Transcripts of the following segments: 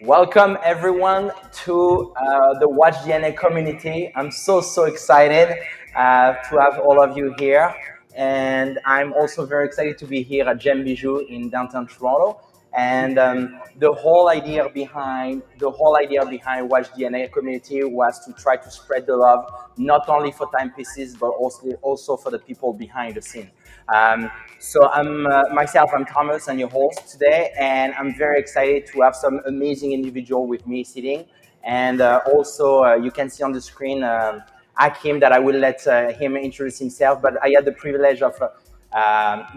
Welcome everyone to the WatchDNA community. I'm so excited to have all of you here, and I'm also very excited to be here at Gem Bijou in downtown Toronto. And the whole idea behind WatchDNA community was to try to spread the love not only for timepieces but also for the people behind the scene. So I'm Thomas, and your host today, and I'm very excited to have some amazing individual with me sitting. And also, you can see on the screen Hakim, that I will let him introduce himself. But I had the privilege of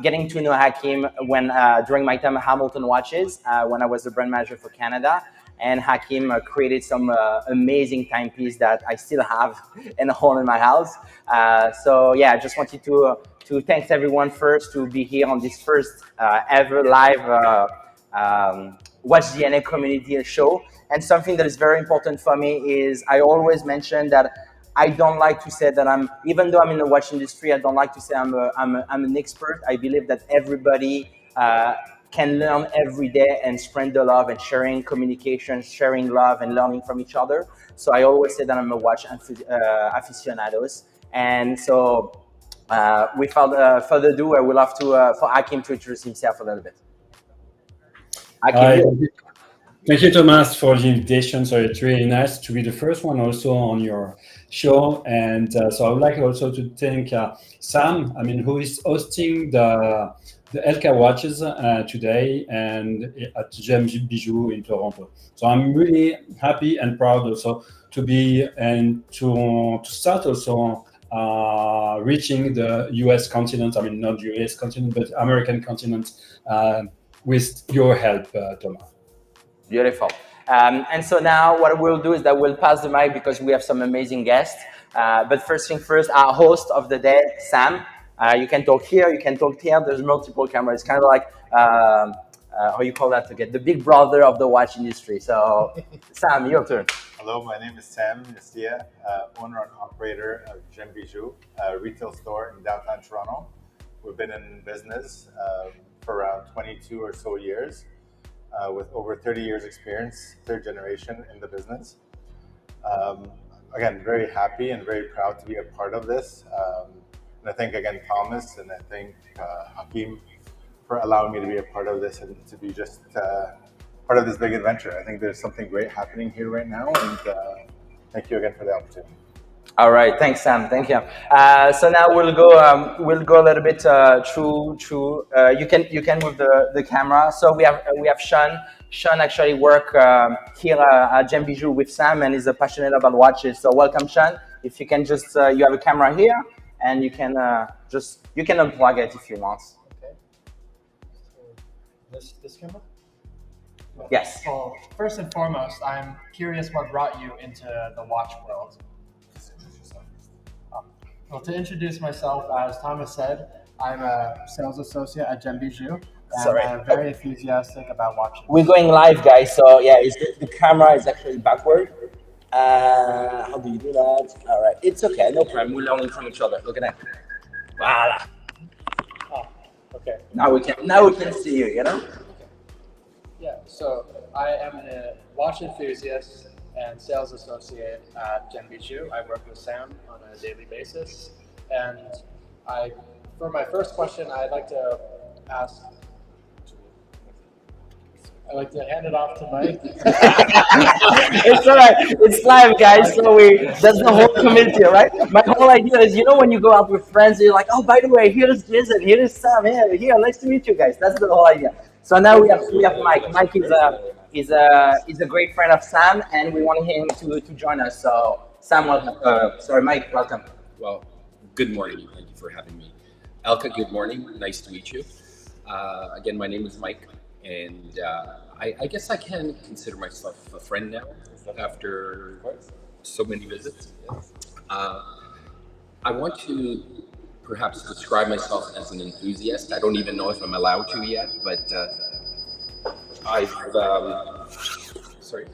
getting to know Hakim when during my time at Hamilton Watches, when I was the brand manager for Canada. And Hakim created some amazing timepiece that I still have in a hole in my house. So yeah, I just wanted to thank everyone first to be here on this first ever live Watch DNA community show. And something that is very important for me is I always mention that I don't like to say that even though I'm in the watch industry, I don't like to say I'm an expert. I believe that everybody can learn every day and spread the love and sharing communication, sharing love and learning from each other. So I always say that I'm a watch aficionados. And so without further ado, I would love to for Hakim to introduce himself a little bit. Hi, Hakim, thank you, Thomas, for the invitation. So it's really nice to be the first one also on your show. And so I would like also to thank Sam, who is hosting the Elka watches today and at Gem Bijou in Toronto. So I'm really happy and proud also to be and to start also reaching the US continent. I mean, not US continent, but American continent with your help, Thomas. beautiful. And so now what we'll do is that we'll pass the mic because we have some amazing guests. But first thing first, our host of the day, Sam. You can talk here, you can talk here. There's multiple cameras. It's kind of like, how you call that again? The big brother of the watch industry. So Sam, your turn. Hello, my name is Sam Nistia, owner and operator of Gem Bijou, a retail store in downtown Toronto. We've been in business for around 22 or so years, with over 30 years experience, third generation in the business. Again, very happy and very proud to be a part of this. And I thank again Thomas, and I thank Hakim for allowing me to be a part of this and to be just part of this big adventure. I think there's something great happening here right now, and thank you again for the opportunity. All right, thanks, Sam. Thank you. So now we'll go a little bit through. You can move the camera. So we have Sean. Sean actually work here at Gem Bijou with Sam and is passionate about watches. So welcome, Sean. If you can just you have a camera here, and you can you can unplug it if you want. Okay. So this camera? Yes. Well, first and foremost, I'm curious what brought you into the watch world. Well, to introduce myself, as Thomas said, I'm a sales associate at Gem Bijou, and Sorry. I'm very enthusiastic about watches. We're going live, guys. So yeah, the camera is actually backward. How do you do that? All right, it's okay, no problem. We're learning from each other. Look at that. Voila. Oh, okay. Now we can see you. You know. Yeah, so I am a watch enthusiast and sales associate at Gem Bijou. I work with Sam on a daily basis. And for my first question, I'd like to hand it off to Mike. It's all right. It's live, guys. So that's the whole community, right? My whole idea is, when you go out with friends, you're like, oh, by the way, here's Jason, here's Sam, here, nice to meet you guys. That's the whole idea. So now we have Mike. Mike is a great friend of Sam, and we want him to join us. So Sam, welcome. Mike, welcome. Well, good morning. Thank you for having me. Elka, good morning. Nice to meet you. Again, my name is Mike, and I guess I can consider myself a friend now after so many visits. I want to perhaps describe myself as an enthusiast. I don't even know if I'm allowed to yet, but I've sorry.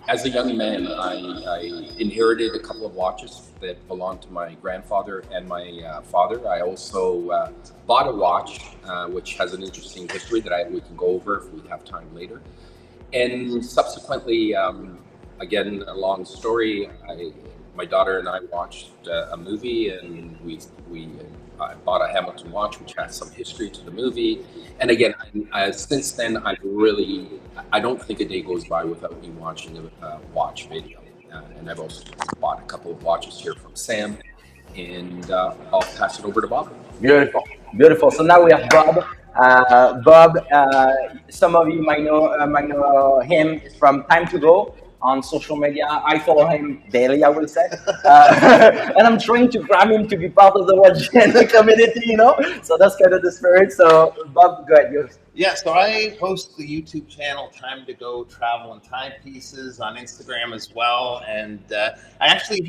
as a young man, I inherited a couple of watches that belonged to my grandfather and my father. I also bought a watch, which has an interesting history that we can go over if we have time later. And subsequently, again, a long story. My daughter and I watched a movie, and I bought a Hamilton watch, which has some history to the movie. And again, since then, I don't think a day goes by without me watching a watch video. And I've also bought a couple of watches here from Sam, and I'll pass it over to Bob. Beautiful, beautiful. So now we have Bob. Bob, some of you might know him from Time to Go on social media. I follow him daily, I will say, and I'm trying to grab him to be part of the WatchDNA community. So that's kind of the spirit. So Bob, go ahead. Yeah, so I host the YouTube channel Time to Go Travel and Timepieces on Instagram as well. And I actually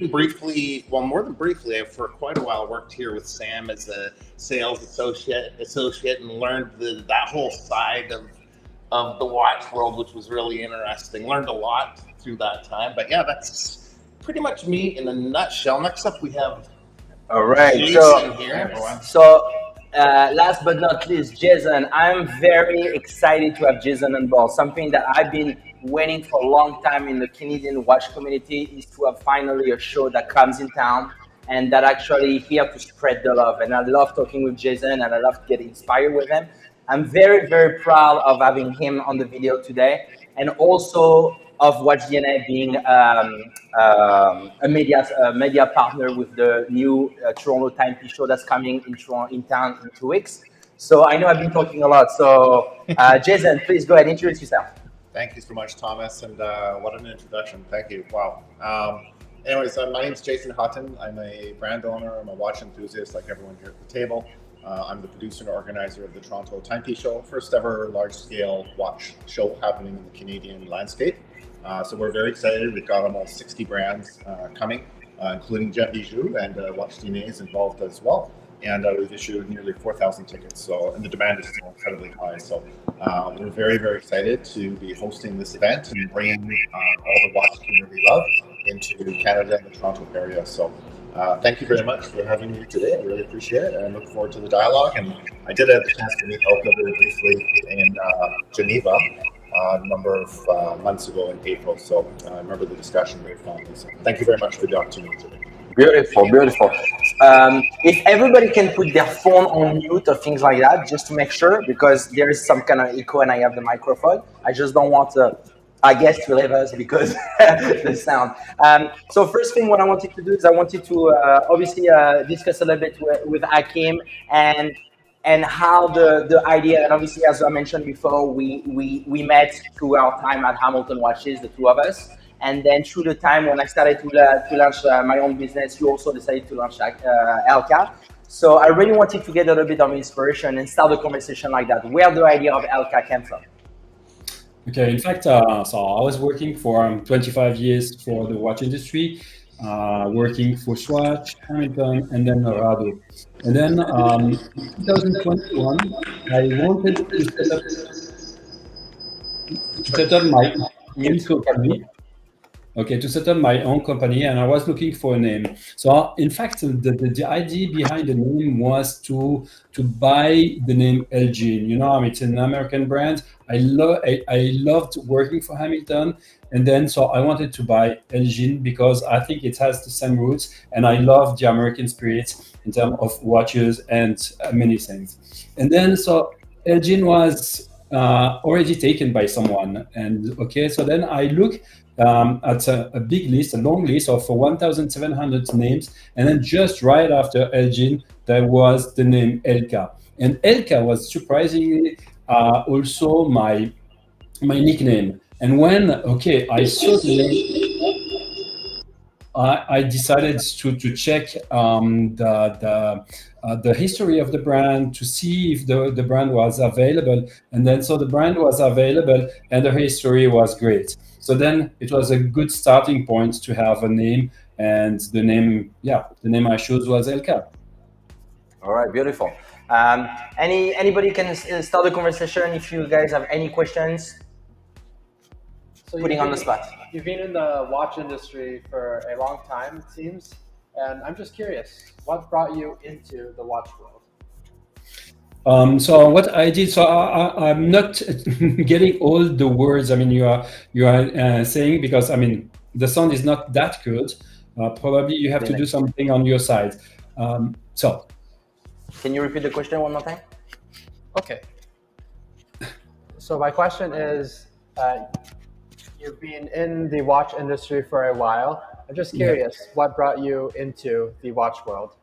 more than briefly, for quite a while worked here with Sam as a sales associate and learned that whole side of the watch world, which was really interesting. Learned a lot through that time. But yeah, that's pretty much me in a nutshell. Next up, we have all right, Jason here. So last but not least, Jason. I'm very excited to have Jason on board. Something that I've been waiting for a long time in the Canadian watch community is to have finally a show that comes in town and that actually here to spread the love. And I love talking with Jason, and I love to get inspired with him. I'm very, very proud of having him on the video today, and also of WatchDNA being a media partner with the new Toronto timepiece show that's coming in town in 2 weeks. So I know I've been talking a lot. So Jason, please go ahead, introduce yourself. Thank you so much, Thomas, and what an introduction. Thank you. Wow. Anyways, my name is Jason Hutton. I'm a brand owner. I'm a watch enthusiast like everyone here at the table. I'm the producer and organizer of the Toronto Timepiece Show, first ever large-scale watch show happening in the Canadian landscape. So we're very excited. We've got almost 60 brands coming, including Jet Bijou, and WatchDNA is involved as well. And we've issued nearly 4,000 tickets. So, and the demand is still incredibly high. So we're very, very excited to be hosting this event and bringing all the watch community love into Canada and the Toronto area. So thank you very much for having me today. I really appreciate it, and I look forward to the dialogue. And I did have the chance to meet Elka very briefly in Geneva a number of months ago in April. So I remember the discussion very fondly. So thank you very much for the opportunity today. Beautiful, beautiful. If everybody can put their phone on mute or things like that, just to make sure, because there is some kind of echo and I have the microphone. I just don't want to, I guess, to leave us because the sound. So first thing what I wanted to do is I wanted to obviously discuss a little bit with Hakim and how the idea, and obviously as I mentioned before, we met through our time at Hamilton Watches, the two of us. And then through the time when I started to launch my own business, you also decided to launch Elka. So I really wanted to get a little bit of inspiration and start a conversation like that. Where the idea of Elka came from? Okay, in fact, so I was working for 25 years for the watch industry, working for Swatch, Hamilton, and then Rado. And then in 2021, I wanted to set up my own company. Okay, to set up my own company, and I was looking for a name. So, in fact, the idea behind the name was to buy the name Elgin. You know, I mean, it's an American brand. I loved working for Hamilton, and then so I wanted to buy Elgin because I think it has the same roots, and I love the American spirit in terms of watches and many things. And then so Elgin was already taken by someone, and okay, so then I look at a big list, a long list of 1,700 names, and then just right after Elgin, there was the name Elka, and Elka was surprisingly also my nickname. And when I saw the name, I decided to check the history of the brand to see if the brand was available, and then so the brand was available and the history was great. So then it was a good starting point to have a name, and the name I chose was Elka. All right, beautiful. Anybody can start the conversation if you guys have any questions. So putting on the spot. You've been in the watch industry for a long time, it seems, and I'm just curious, what brought you into the watch world? So what I did, so I'm not getting all the words. I mean, you are saying, because I mean the sound is not that good. Probably you have to do something on your side. So can you repeat the question one more time? Okay. So my question is, you've been in the watch industry for a while. I'm just curious, what brought you into the watch world?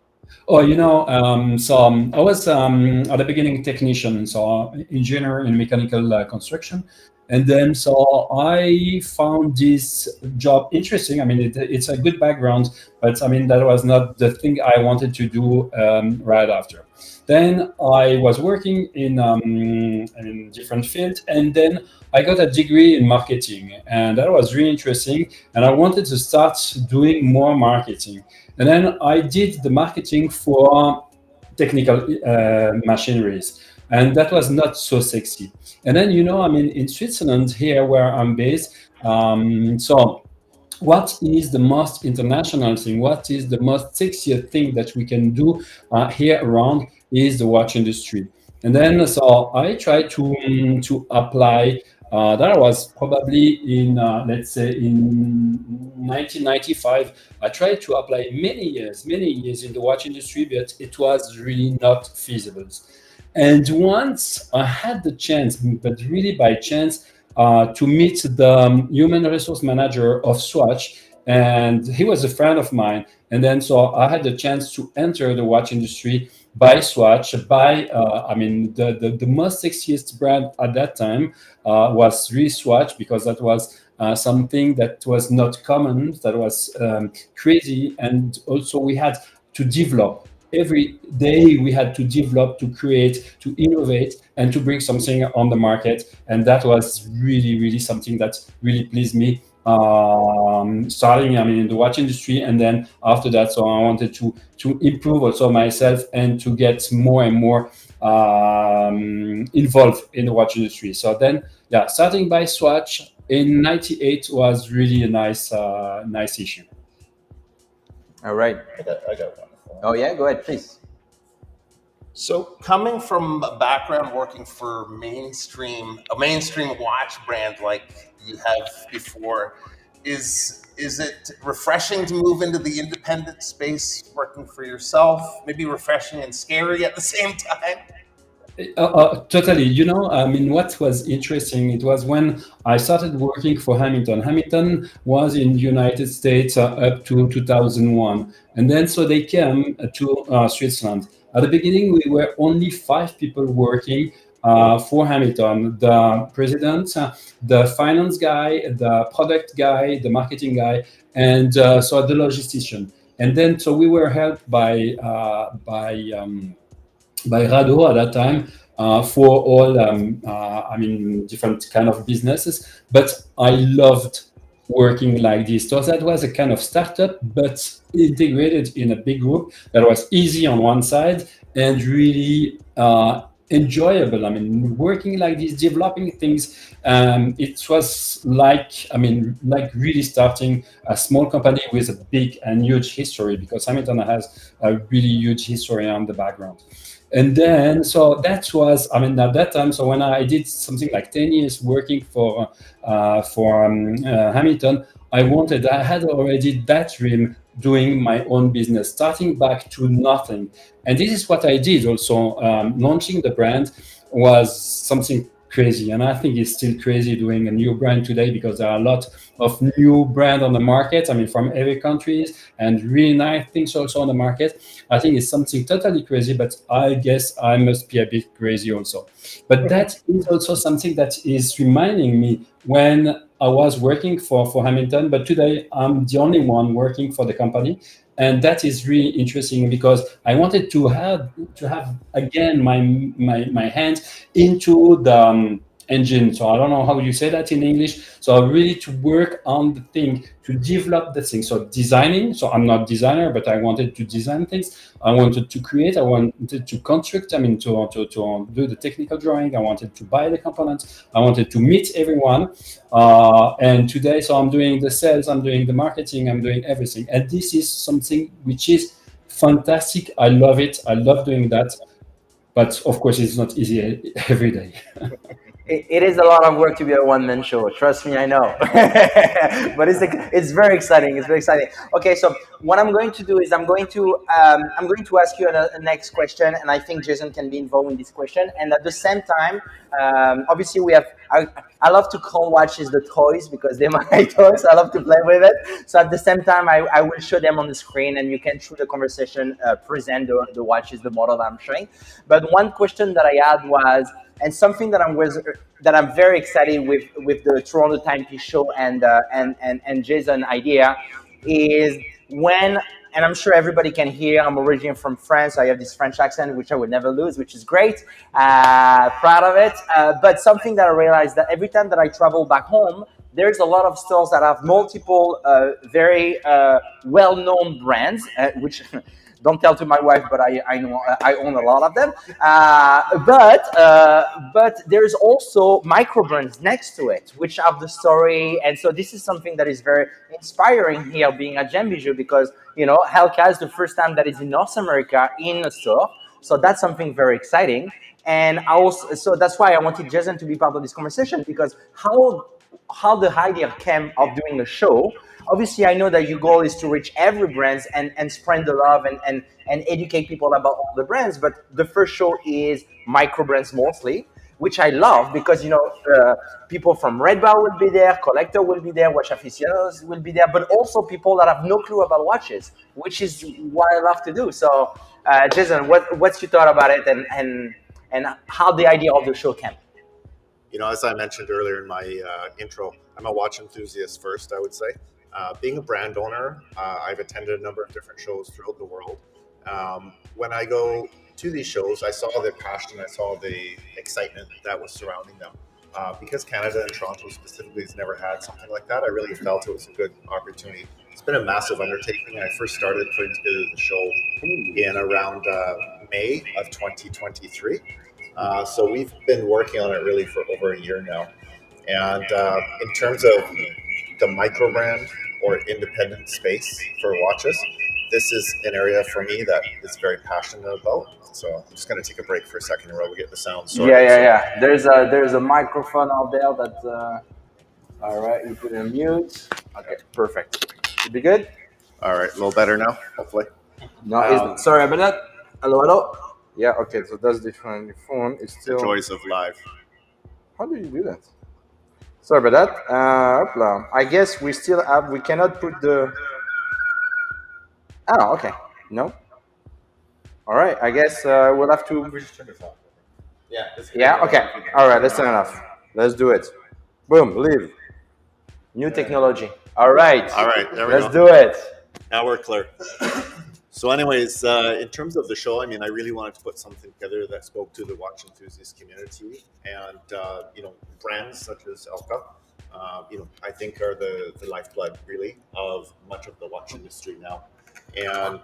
Oh, you know, I was at the beginning technician, so engineer in mechanical construction, and then so I found this job interesting. I mean, it's a good background, but I mean that was not the thing I wanted to do right after. Then I was working in different fields, and then I got a degree in marketing, and that was really interesting. And I wanted to start doing more marketing. And then I did the marketing for technical machineries, and that was not so sexy. And then, you know, I mean, in Switzerland, here where I'm based, so what is the most international thing? What is the most sexier thing that we can do here around is the watch industry. And then, so I tried to apply. That was probably in, let's say, in 1995. I tried to apply many years in the watch industry, but it was really not feasible. And once I had the chance, but really by chance, to meet the human resource manager of Swatch, and he was a friend of mine. And then so I had the chance to enter the watch industry by Swatch, by I mean the most sexiest brand at that time was really Swatch, because that was something that was not common, that was crazy, and also we had to develop. Every day we had to develop, to create, to innovate, and to bring something on the market, and that was really something that really pleased me. Starting, I mean, in the watch industry, and then after that, so I wanted to improve also myself and to get more and more involved in the watch industry. So then, yeah, starting by Swatch in '98 was really a nice issue. All right. I got one. Oh yeah, go ahead, please. So coming from a background working for a mainstream watch brand like you have before, is it refreshing to move into the independent space working for yourself? Maybe refreshing and scary at the same time? Totally. You know, I mean, what was interesting, it was when I started working for Hamilton. Hamilton was in the United States up to 2001. And then so they came to Switzerland. At the beginning, we were only 5 people working for Hamilton: the president, the finance guy, the product guy, the marketing guy, and so the logistician. And then so we were helped by Rado at that time for all, I mean, different kind of businesses. But I loved working like this. So that was a kind of startup, but integrated in a big group that was easy on one side and really enjoyable. I mean, working like this, developing things. It was like, I mean, like really starting a small company with a big and huge history, because Hamilton has a really huge history on the background. And then, so that was, I mean, at that time, so when I did something like 10 years working for Hamilton, I had already that dream doing my own business, starting back to nothing. And this is what I did also. Launching the brand was something crazy. And I think it's still crazy doing a new brand today, because there are a lot of new brands on the market. I mean, from every country, and really nice things also on the market. I think it's something totally crazy, but I guess I must be a bit crazy also. But that is also something that is reminding me when I was working for Hamilton, but today I'm the only one working for the company. And that is really interesting, because I wanted to have again my hand into the engine. So I don't know how you say that in English. So really to work on the thing, to develop the thing. So designing. So I'm not a designer, but I wanted to design things. I wanted to create. I wanted to construct. I mean, to do the technical drawing. I wanted to buy the components. I wanted to meet everyone. And today, so I'm doing the sales. I'm doing the marketing. I'm doing everything. And this is something which is fantastic. I love it. I love doing that. But of course, it's not easy every day. It is a lot of work to be a one-man show. Trust me, I know. But it's very exciting. It's very exciting. Okay, so what I'm going to do is I'm going to ask you a next question, and I think Jason can be involved in this question. And at the same time, obviously we have. I love to call watches the toys because they're my toys. I love to play with it. So at the same time, I will show them on the screen, and you can through the conversation present the watches, the model that I'm showing. But one question that I had was, and something that I'm very excited with the Toronto Timepiece show and Jason idea is when, and I'm sure everybody can hear, I'm originally from France, so I have this French accent which I would never lose, which is great. Proud of it. But something that I realized that every time that I travel back home, there's a lot of stores that have multiple very well-known brands, which don't tell to my wife, but I know I own a lot of them. But there's also micro brands next to it, which have the story. And so this is something that is very inspiring here, being at Gem Bijou, because Elka is the first time that is in North America in a store. So that's something very exciting. And so that's why I wanted Jason to be part of this conversation, because how the idea came of doing a show. Obviously, I know that your goal is to reach every brand and spread the love and educate people about all the brands. But the first show is micro brands mostly, which I love because, people from Red Bar will be there, collector will be there, watch aficionados will be there, but also people that have no clue about watches, which is what I love to do. So, Jason, what's your thought about it and how the idea of the show came? As I mentioned earlier in my intro, I'm a watch enthusiast first, I would say. Being a brand owner, I've attended a number of different shows throughout the world. When I go to these shows, I saw the passion, I saw the excitement that was surrounding them. Because Canada and Toronto specifically has never had something like that, I really felt it was a good opportunity. It's been a massive undertaking. I first started putting together the show in around May of 2023. So we've been working on it really for over a year now. And in terms of the micro brand or independent space for watches, this is an area for me that is very passionate about. So I'm just going to take a break for a second while we get the sound sorted. Yeah. There's a microphone out there that. All right, you put it on mute. Okay, perfect. Should be good. All right, a little better now, hopefully. No, sorry about that. Hello. Yeah. Okay, so that's different. Your phone is still. The joys of live. How do you do that? Sorry about that. Hopla. I guess we cannot put the. Oh, okay. No. All right. I guess we'll have to. We just turn this off. Yeah. Yeah. Okay. All right. That's enough. Let's do it. Boom. Leave. New technology. All right. There we go. Let's do it. Now we're clear. So anyways, in terms of the show, I really wanted to put something together that spoke to the watch enthusiast community and, brands such as Elka, I think are the lifeblood really of much of the watch industry now. And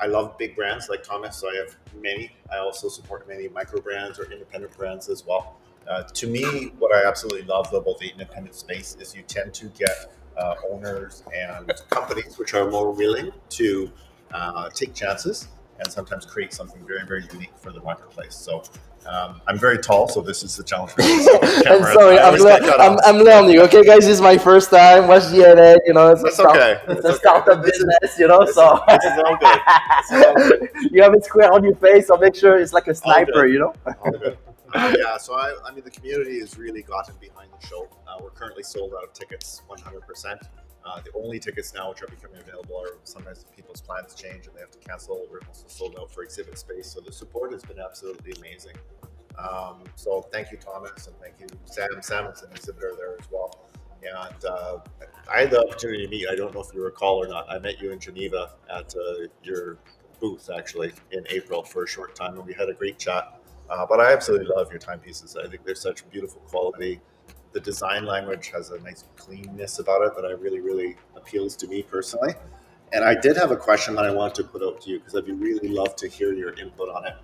I love big brands like Thomas, so I have many. I also support many micro brands or independent brands as well. To me, what I absolutely love about the independent space is you tend to get owners and companies which are more willing to take chances and sometimes create something very, very unique for the marketplace. So I'm very tall, so this is the challenge for me. I'm sorry, I'm learning. Okay, guys, this is my first time. WatchDNA, it's a startup business, so This is all good. You have a square on your face, so make sure it's like a sniper, All good. So the community has really gotten behind the show. We're currently sold out of tickets 100%. The only tickets now which are becoming available are sometimes people's plans change and they have to cancel. We're also sold out for exhibit space. So the support has been absolutely amazing. So thank you, Thomas, and thank you, Sam. Sam is an exhibitor there as well. And I had the opportunity to meet, I don't know if you recall or not, I met you in Geneva at your booth actually in April for a short time, and we had a great chat. But I absolutely love your timepieces. I think they're such beautiful quality. The design language has a nice cleanness about it that I really appeals to me personally. And I did have a question that I wanted to put out to you because I'd really love to hear your input on it.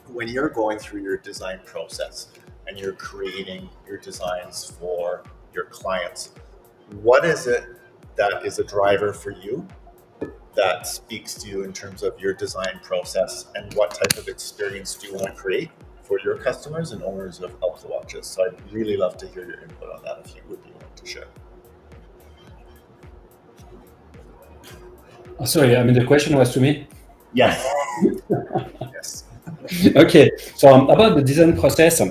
When you're going through your design process and you're creating your designs for your clients, what is it that is a driver for you that speaks to you in terms of your design process, and what type of experience do you want to create for your customers and owners of Elka watches? So I'd really love to hear your input on that if you would be willing to share. Sorry, I mean, the question was to me? Yes. Yes. Okay, so about the design process,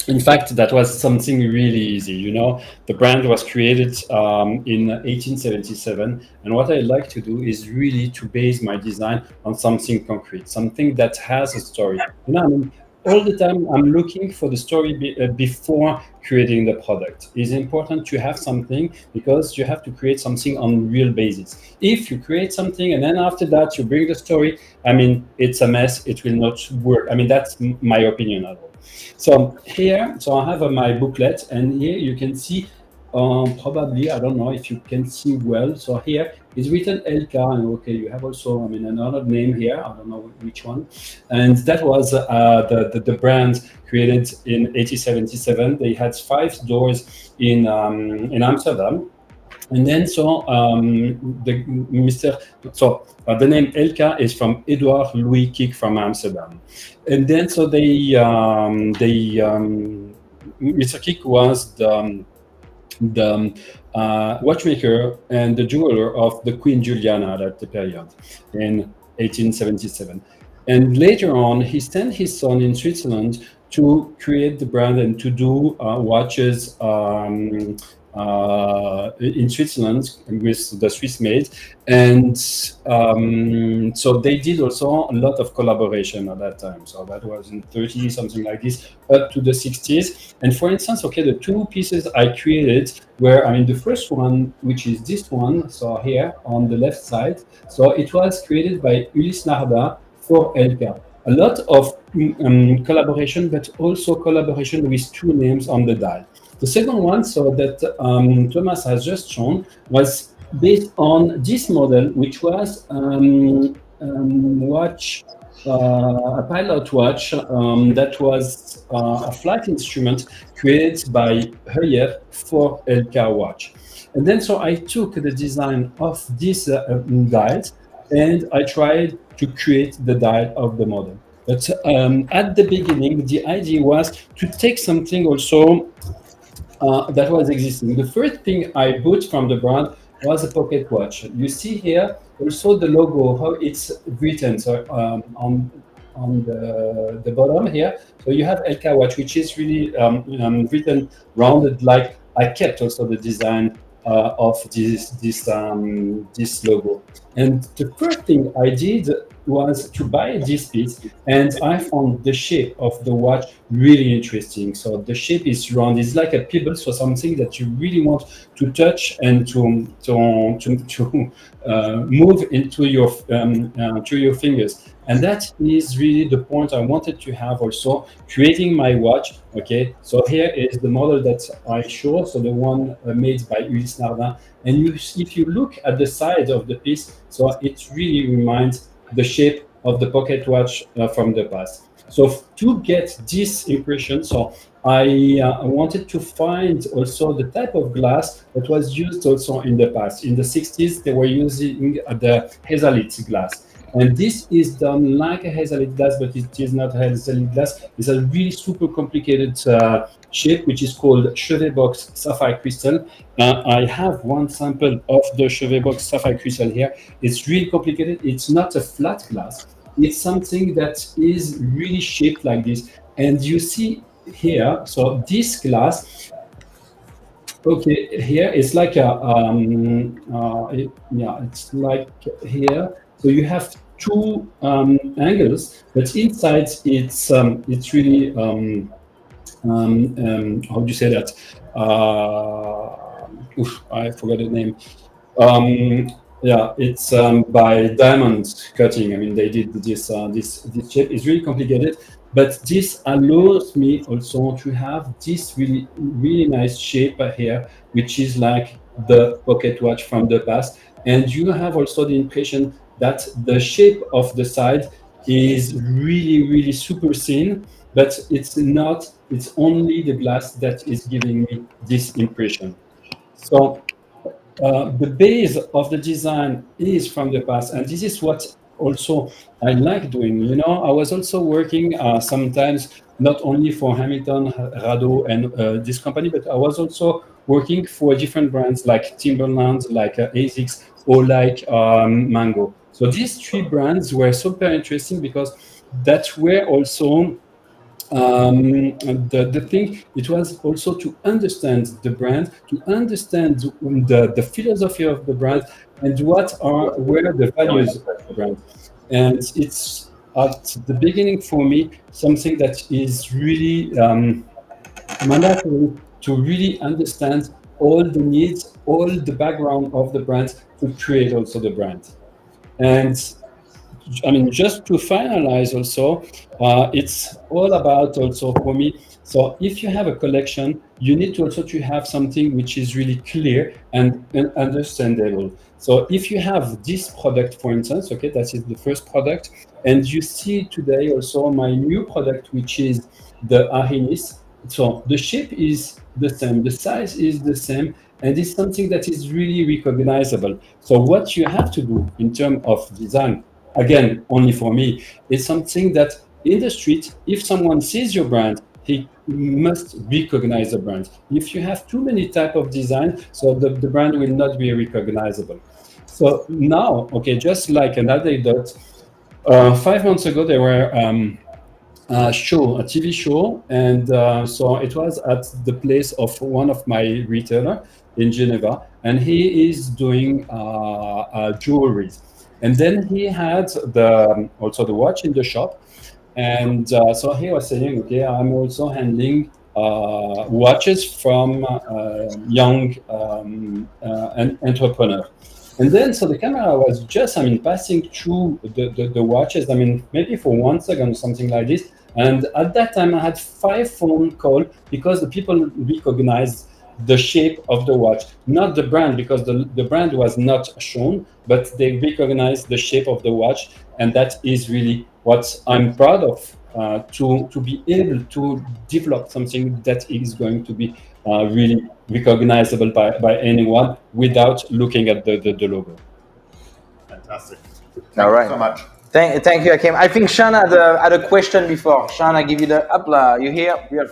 in fact, that was something really easy. You know, the brand was created in 1877, and what I like to do is really to base my design on something concrete, something that has a story. You know, I mean, all the time I'm looking for the story before creating the product. It's important to have something because you have to create something on real basis. If you create something and then after that you bring the story, I mean, it's a mess. It will not work. I mean, that's my opinion at all. So here, so I have my booklet, and here you can see probably, I don't know if you can see well. So here is written Elka, and okay, you have also, I mean, another name here. I don't know which one. And that was the brand created in 1877. They had 5 doors in Amsterdam. And then the name Elka is from Edward Louis Kik from Amsterdam. And then Mr. Kik was the watchmaker and the jeweler of the Queen Juliana at the period in 1877. And later on, he sent his son in Switzerland to create the brand and to do watches in Switzerland with the Swiss made. And so they did also a lot of collaboration at that time. So that was in 30, something like this, up to the 60s. And for instance, okay, the 2 pieces I created were, I mean, the first one, which is this one, so here on the left side. So it was created by Ulysse Nardin for Elka. A lot of collaboration, but also collaboration with 2 names on the dial. The second one, so that Thomas has just shown, was based on this model, which was a pilot watch that was a flight instrument created by Heuer for Elka watch. And then so I took the design of this dials and I tried to create the dial of the model. But at the beginning, the idea was to take something also that was existing. The first thing I bought from the brand was a pocket watch. You see here also the logo, how it's written. So on the bottom here, so you have Elka watch, which is really written rounded. Like I kept also the design of this logo. And the first thing I did was to buy this piece, and I found the shape of the watch really interesting. So the shape is round; it's like a pebble, so something that you really want to touch and to move into your fingers. And that is really the point I wanted to have also creating my watch. Okay, so here is the model that I show, so the one made by Ulysse Nardin. And if you look at the side of the piece, so it really reminds the shape of the pocket watch from the past. So to get this impression, so I wanted to find also the type of glass that was used also in the past. In the 60s, they were using the hazelite glass. And this is done like a hazelite glass, but it is not hazelite glass. It's a really super complicated shape, which is called Chevet Box Sapphire Crystal. I have one sample of the Chevet Box Sapphire Crystal here. It's really complicated. It's not a flat glass. It's something that is really shaped like this. And you see here, so this glass, okay, here it's like it's like here. So you have 2 angles, but inside it's really how do you say that? I forgot the name. Yeah, it's by diamond cutting. I mean, they did this shape. It's really complicated, But this allows me also to have this really nice shape here, which is like the pocket watch from the past. And you have also the impression that the shape of the side is really super thin, but it's not, it's only the glass that is giving me this impression. So the base of the design is from the past, and this is what also I like doing. You know, I was also working sometimes not only for Hamilton, Rado, and this company, but I was also working for different brands like Timberland, like ASICS, or like Mango. So these three brands were super interesting because that were also the thing, it was also to understand the brand, to understand the philosophy of the brand, and what are where the values of the brand. And it's at the beginning for me something that is really mandatory to really understand all the needs, all the background of the brand to create also the brand. And I mean, just to finalize also, it's all about also for me. So if you have a collection, you need to also to have something which is really clear and understandable. So if you have this product, for instance, okay, that is the first product, and you see today also my new product, which is the Arinis. So the shape is the same, the size is the same, and it's something that is really recognizable. So what you have to do in terms of design, again, only for me, it's something that in the street, if someone sees your brand, he must recognize the brand. If you have too many type of design, so the brand will not be recognizable. So now, okay, just like an anecdote, 5 months ago, there were a TV show, and so it was at the place of one of my retailer in Geneva, and he is doing jewelry. And then he had also the watch in the shop, and so he was saying, okay, I'm also handling watches from young entrepreneur. And then, so the camera was just, I mean, passing through the watches, I mean, maybe for 1 second, something like this. And at that time, I had 5 phone calls because the people recognized the shape of the watch, not the brand, because the brand was not shown, but they recognized the shape of the watch. And that is really what I'm proud of, to be able to develop something that is going to be really recognizable by anyone without looking at the logo. Fantastic. All right. Thank you so much. Thank you, Hakim. I think Sean had a question before. Sean, I give you the upla. You here? You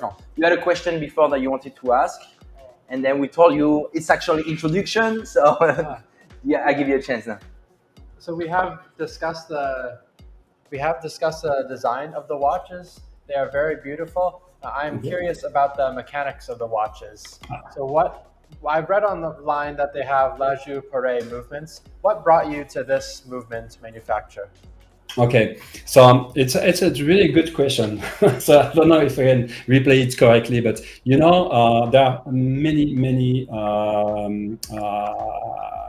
had a question before that you wanted to ask, and then we told you it's actually introduction. So yeah, I give you a chance now. So we have discussed the design of the watches. They are very beautiful. I'm curious about the mechanics of the watches. So I've read on the line that they have La Joue Pareil movements. What brought you to this movement manufacture? Okay, so it's a really good question. So I don't know if I can replay it correctly, but you know, there are many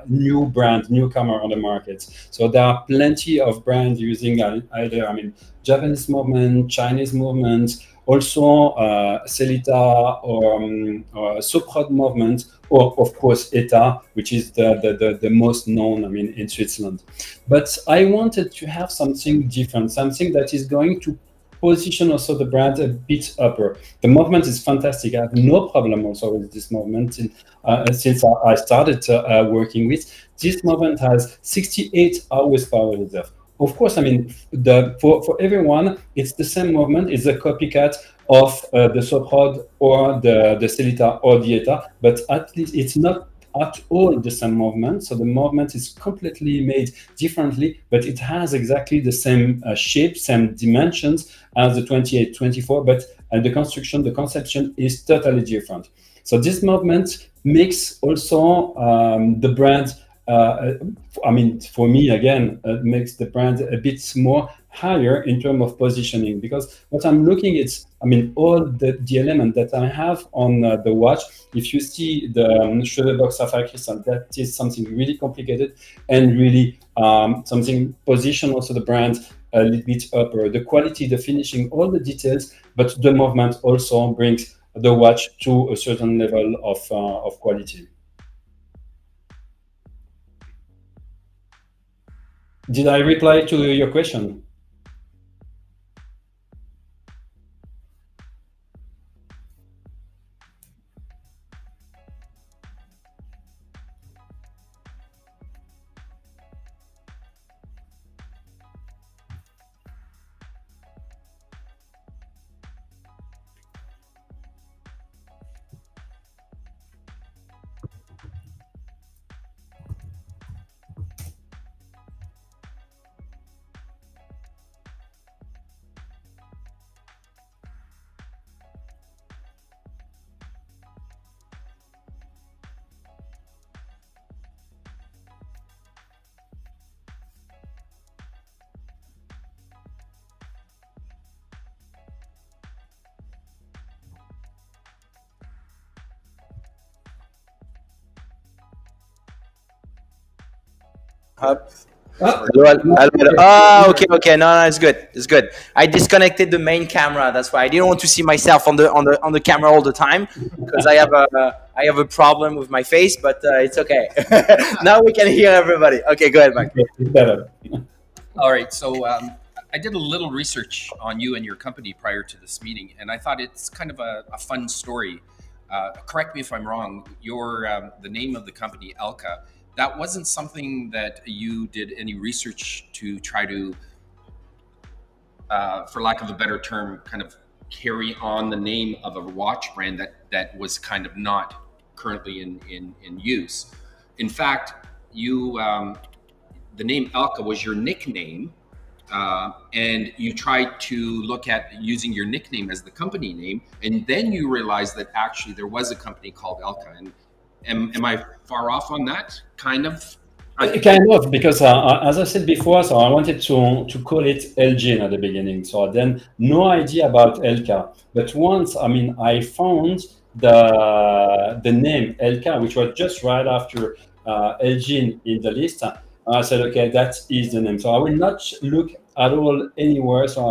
new brand, newcomer on the market. So there are plenty of brands using either, I mean, Japanese movement, Chinese movement, also Celita or Soprod movement, or of course ETA, which is the most known, I mean, in Switzerland. But I wanted to have something different, something that is going to position also the brand a bit upper. The movement is fantastic. I have no problem also with this movement since I started working with. This movement has 68 hours power reserve. Of course, I mean, for everyone, it's the same movement. It's a copycat of the Soprod or the Celita or the ETA, but at least it's not at all the same movement. So the movement is completely made differently, but it has exactly the same shape, same dimensions as the 28-24, but the construction, the conception is totally different. So this movement makes also the brand, I mean, for me, again, makes the brand a bit more higher in terms of positioning, because what I'm looking is, I mean, all the element that I have on the watch. If you see the shredded box sapphire crystal, that is something really complicated and really something position also the brand a little bit upper. The quality, the finishing, all the details, but the movement also brings the watch to a certain level of quality. Did I reply to your question? Up. Oh, okay. No, it's good. It's good. I disconnected the main camera. That's why I didn't want to see myself on the camera all the time because I have a problem with my face. But it's okay. Now we can hear everybody. Okay, go ahead, Mike. Better. All right. So I did a little research on you and your company prior to this meeting, and I thought it's kind of a fun story. Correct me if I'm wrong. The name of the company, Elka. That wasn't something that you did any research to try to, for lack of a better term, kind of carry on the name of a watch brand that was kind of not currently in use. In fact, the name Elka was your nickname, and you tried to look at using your nickname as the company name, and then you realized that actually there was a company called Elka. And am I far off on that? Kind of, because as I said before, so I wanted to call it Elgin at the beginning. So then no idea about Elka, but once I found the name Elka, which was just right after Elgin in the list. I said, okay, that is the name. So I will not look at all anywhere. So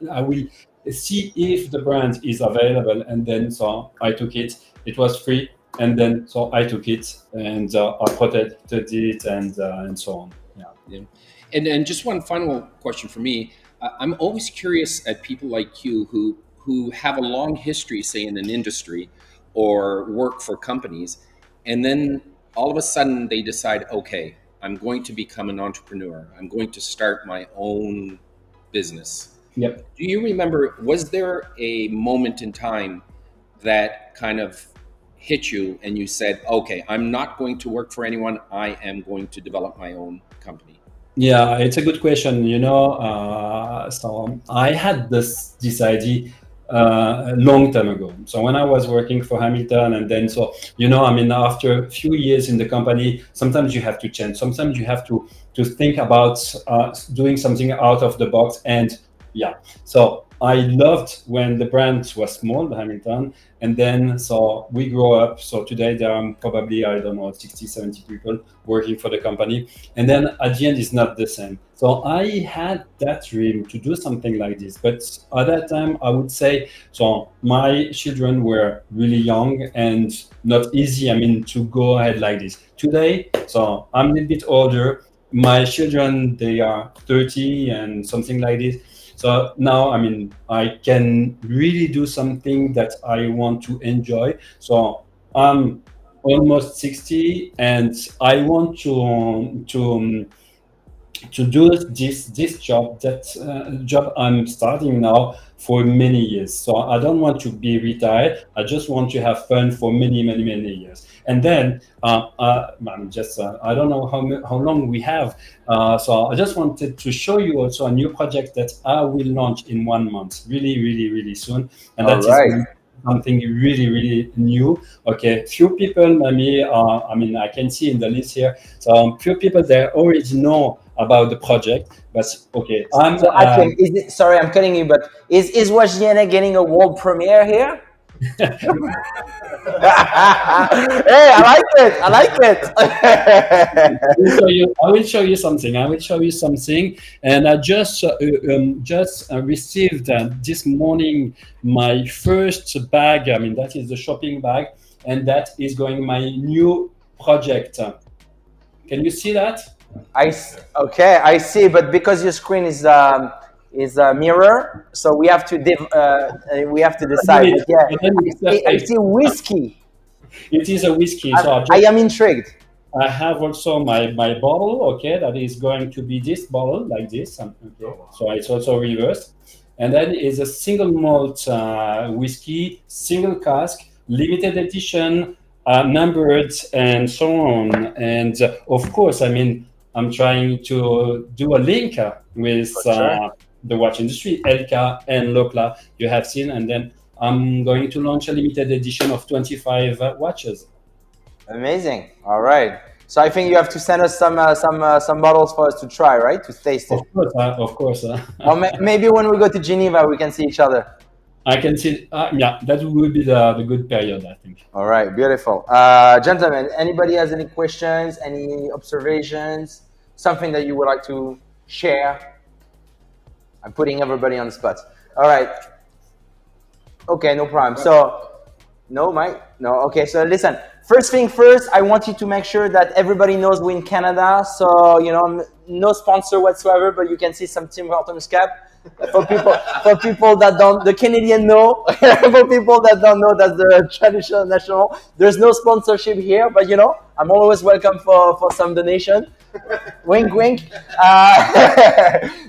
I will see if the brand is available, and then so I took it. It was free. And then, so I took it and I protected it and so on. Yeah. And just one final question for me. I'm always curious at people like you who have a long history, say in an industry or work for companies, and then all of a sudden they decide, okay, I'm going to become an entrepreneur. I'm going to start my own business. Yep. Do you remember, was there a moment in time that kind of hit you and you said, okay, I'm not going to work for anyone, I am going to develop my own company? Yeah, it's a good question. So I had this idea a long time ago. So when I was working for Hamilton, and then after a few years in the company, sometimes you have to change. Sometimes you have to think about doing something out of the box. And yeah, so I loved when the brand was small, the Hamilton, and then so we grow up. So today there are probably, 60, 70 people working for the company. And then at the end it's not the same. So I had that dream to do something like this. But at that time, I would say, so my children were really young and not easy, to go ahead like this. Today, so I'm a little bit older. My children, they are 30 and something like this. So now, I can really do something that I want to enjoy. So I'm almost 60, and I want to do this job, job I'm starting now for many years. So I don't want to be retired. I just want to have fun for many years. And then I'm just I don't know how long we have. So I just wanted to show you also a new project that I will launch in 1 month, really soon. And that is something really new. Okay, few people maybe I can see in the list here. So few people they already know about the project, but okay. Sorry, I'm cutting you, but is WatchDNA getting a world premiere here? Hey, I like it. I like it. I will show you something. And I just received this morning my first bag. I mean, that is the shopping bag, and that is going my new project. Can you see that? Okay, I see. But because your screen is a mirror, so we have to decide. But yeah, I see whiskey. It is a whiskey. So I am intrigued. I have also my bottle, okay, that is going to be this bottle like this. Okay, so it's also reversed. And then is a single malt whiskey, single cask, limited edition, numbered, and so on. And of course, I mean, I'm trying to do a link with the watch industry, Elka and Lokla, you have seen, and then I'm going to launch a limited edition of 25 watches. Amazing. All right. So I think you have to send us some bottles for us to try, right? To taste it. Of course. Or maybe when we go to Geneva, we can see each other. I can see. Yeah, that will be the good period, I think. All right. Beautiful. Gentlemen, anybody has any questions, any observations, something that you would like to share? I'm putting everybody on the spot. All right. Okay, no problem. So, no, Mike? No, okay. So listen, first thing first, I want you to make sure that everybody knows we're in Canada. So, you know, no sponsor whatsoever, but you can see some Tim Hortons cap. For people that don't, the Canadian know. For people that don't know, that's the traditional national. There's no sponsorship here, but you know, I'm always welcome for some donation. Wink, wink.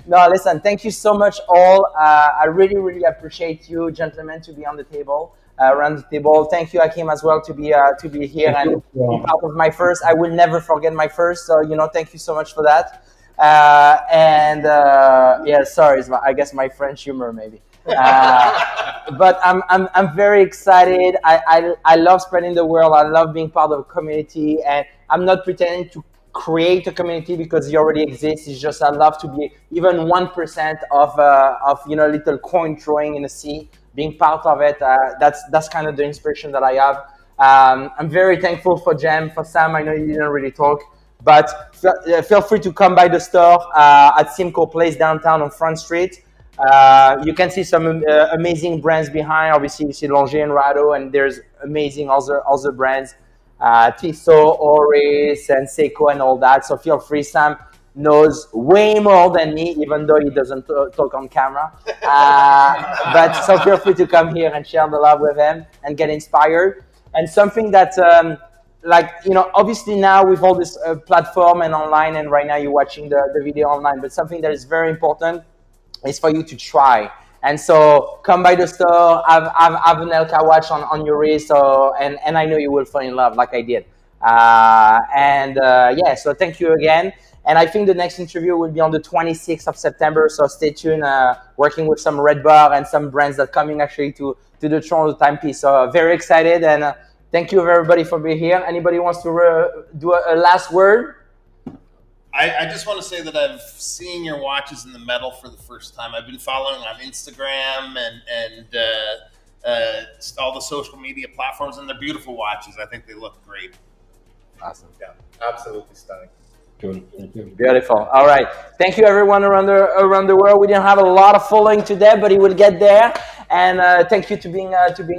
No, listen, thank you so much all. I really, really appreciate you, gentlemen, to be on the table, around the table. Thank you, Hakim, as well, to be here and be part of my first. I will never forget my first. So, you know, thank you so much for that. Yeah, sorry, I guess my French humor maybe. But I'm very excited. I love spreading the word. I love being part of a community, and I'm not pretending to create a community because it already exists. It's just I love to be even 1% of you know, little coin throwing in the sea. Being part of it, that's kind of the inspiration that I have. I'm very thankful for Jem, for Sam. I know you didn't really talk. But feel free to come by the store at Simcoe Place downtown on Front Street. You can see some amazing brands behind. Obviously, you see Longier and Rado, and there's amazing other brands, Tissot, Oris, and Seiko, and all that. So feel free. Sam knows way more than me, even though he doesn't talk on camera. But so feel free to come here and share the love with him and get inspired. And something that like, you know, obviously now with all this platform and online, and right now you're watching the video online, but something that is very important is for you to try. And so come by the store, have an Elka watch on your wrist, so, and I know you will fall in love like I did. Yeah, so thank you again. And I think the next interview will be on the 26th of September, so stay tuned, working with some Red Bar and some brands that are coming actually to the Toronto timepiece. So very excited, and thank you everybody for being here. Anybody wants to do a last word? I just want to say that I've seen your watches in the metal for the first time. I've been following on Instagram and all the social media platforms, and they're beautiful watches. I think they look great. Awesome. Yeah, absolutely stunning. Cool. Thank you. Beautiful. All right. Thank you, everyone around the world. We didn't have a lot of following today, but it will get there. And thank you to being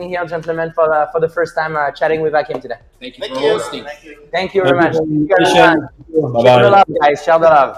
here, gentlemen, for the first time chatting with Hakim today. Thank you for hosting. Thank you very much. Bye-bye. Share the love, guys. Share the love.